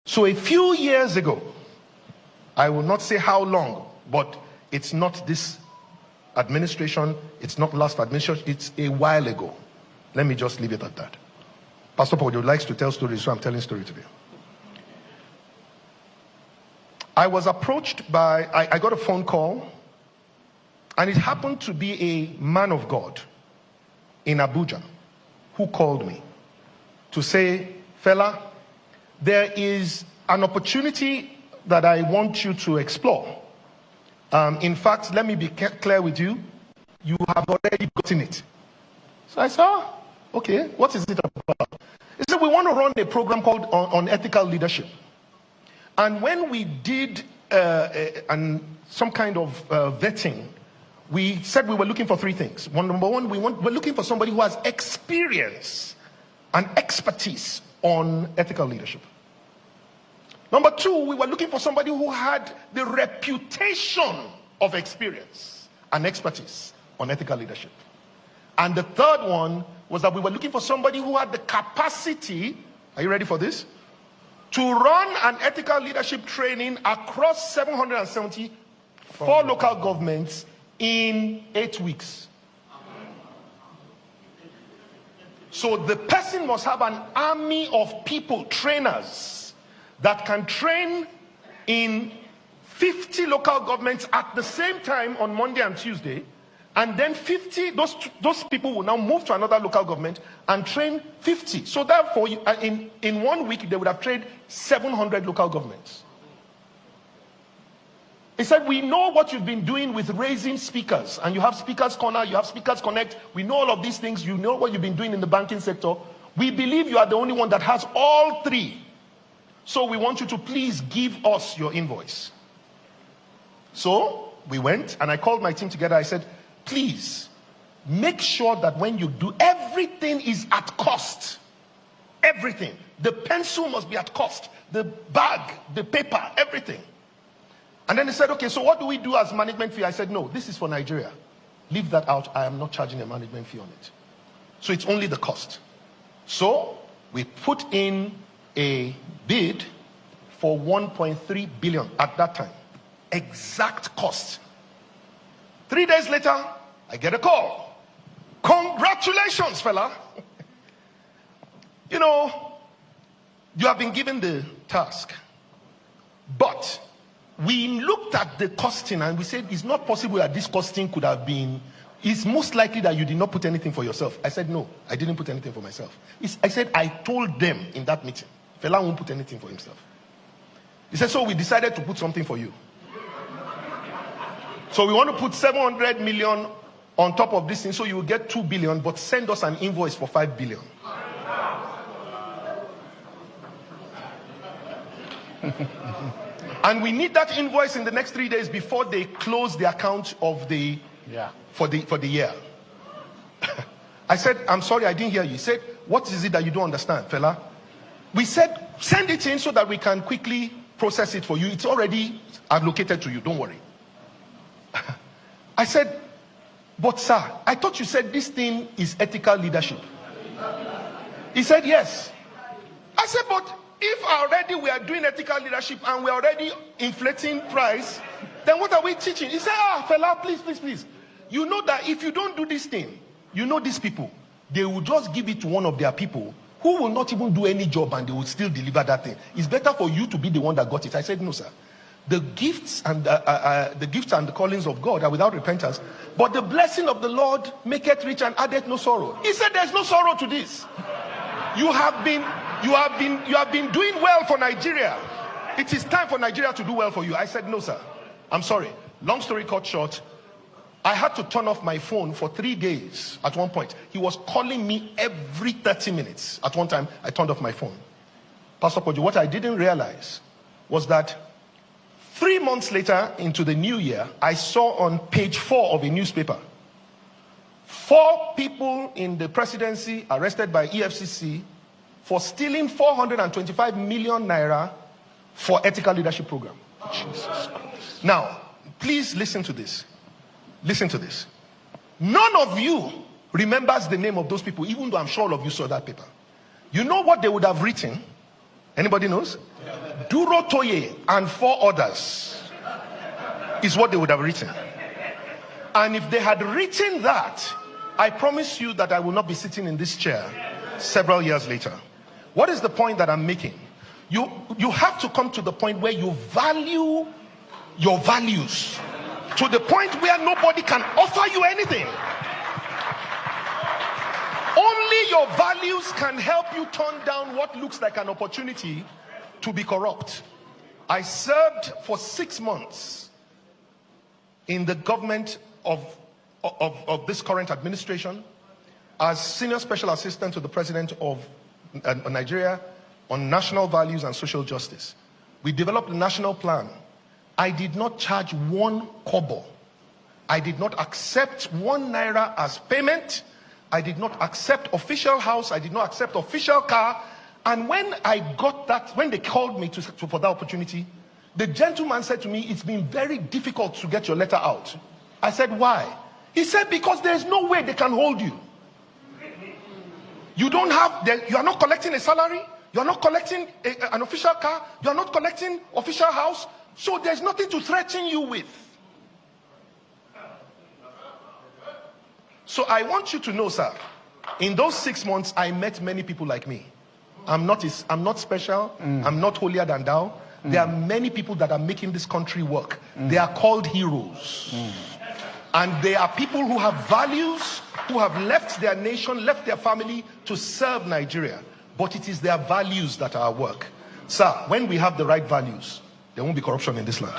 So a few years ago, I will not say how long, but it's not this administration, it's not last administration, it's a while ago. Let me just leave it at that. Pastor Paul likes to tell stories, so I'm telling story today. I was approached by, I got a phone call, and it happened to be a man of God in Abuja who called me to say, Fela, there is an opportunity that I want you to explore. In fact, let me be clear with you. You have already gotten it. So I said, okay, what is it about? He said, we want to run a program called on ethical leadership. And when we did some kind of vetting, we said we were looking for three things. Number one, we're looking for somebody who has experience and expertise on ethical leadership. Number two, we were looking for somebody who had the reputation of experience and expertise on ethical leadership. And the third one was that we were looking for somebody who had the capacity, are you ready for this? To run an ethical leadership training across 774 local governments in 8 weeks. So the person must have an army of people, trainers, that can train in 50 local governments at the same time on Monday and Tuesday. And then 50, those people will now move to another local government and train 50. So therefore, in 1 week, they would have trained 700 local governments. He said, we know what you've been doing with raising speakers. And you have Speakers Corner, you have Speakers Connect. We know all of these things. You know what you've been doing in the banking sector. We believe you are the only one that has all three. So we want you to please give us your invoice. So we went and I called my team together. I said, please make sure that when you do, everything is at cost. Everything. The pencil must be at cost. The bag, the paper, everything. And then he said, okay, so what do we do as management fee? I said, no, this is for Nigeria. Leave that out. I am not charging a management fee on it. So it's only the cost. So we put in a bid for 1.3 billion at that time. Exact cost. 3 days later, I get a call. Congratulations, fella. You know, you have been given the task. But we looked at the costing and we said, it's not possible that this costing could have been, it's most likely that you did not put anything for yourself. I said, no, I didn't put anything for myself. I said, I told them in that meeting, fella won't put anything for himself. He said, so we decided to put something for you. So we want to put 700 million on top of this thing, so you will get 2 billion, but send us an invoice for 5 billion. And we need that invoice in the next 3 days before they close the account of the for the year. I said, I'm sorry, I didn't hear you. He said, what is it that you don't understand, fella? We said, send it in so that we can quickly process it for you. It's already allocated to you, don't worry. I said, but sir, I thought you said this thing is ethical leadership. He said, yes. I said, but if already we are doing ethical leadership and we are already inflating price, then what are we teaching? He said, fella, please, please, please. You know that if you don't do this thing, you know these people, they will just give it to one of their people who will not even do any job and they will still deliver that thing. It's better for you to be the one that got it. I said, no, sir. The gifts and the callings of God are without repentance, but the blessing of the Lord maketh rich and addeth no sorrow. He said, there's no sorrow to this. You have been doing well for Nigeria. It is time for Nigeria to do well for you. I said, no, sir. I'm sorry. Long story cut short, I had to turn off my phone for 3 days at one point. He was calling me every 30 minutes. At one time, I turned off my phone. Pastor Kojo, what I didn't realize was that 3 months later into the new year, I saw on page 4 of a newspaper, 4 people in the presidency arrested by EFCC for stealing 425 million naira for ethical leadership program. Jesus Christ. Now, please listen to this. Listen to this. None of you remembers the name of those people, even though I'm sure all of you saw that paper. You know what they would have written? Anybody knows? Durotoye and 4 others is what they would have written. And if they had written that, I promise you that I will not be sitting in this chair several years later. What is the point that I'm making? You have to come to the point where you value your values to the point where nobody can offer you anything. Only your values can help you turn down what looks like an opportunity to be corrupt. I served for 6 months in the government of this current administration as senior special assistant to the president of Nigeria on national values and social justice. We developed a national plan. I did not charge 1 kobo. I did not accept 1 naira as payment. I did not accept official house. I did not accept official car. And when I got that, when they called me for that opportunity, the gentleman said to me, it's been very difficult to get your letter out. I said, why? He said, because there's no way they can hold you. You don't have, you are not collecting a salary. You are not collecting an official car. You are not collecting official house. So there's nothing to threaten you with. So I want you to know, sir, in those 6 months, I met many people like me. I'm not special. I'm not holier than thou. There are many people that are making this country work. They are called heroes. And they are people who have values, who have left their nation, left their family to serve Nigeria. But it is their values that are at work. Sir, when we have the right values, there won't be corruption in this land.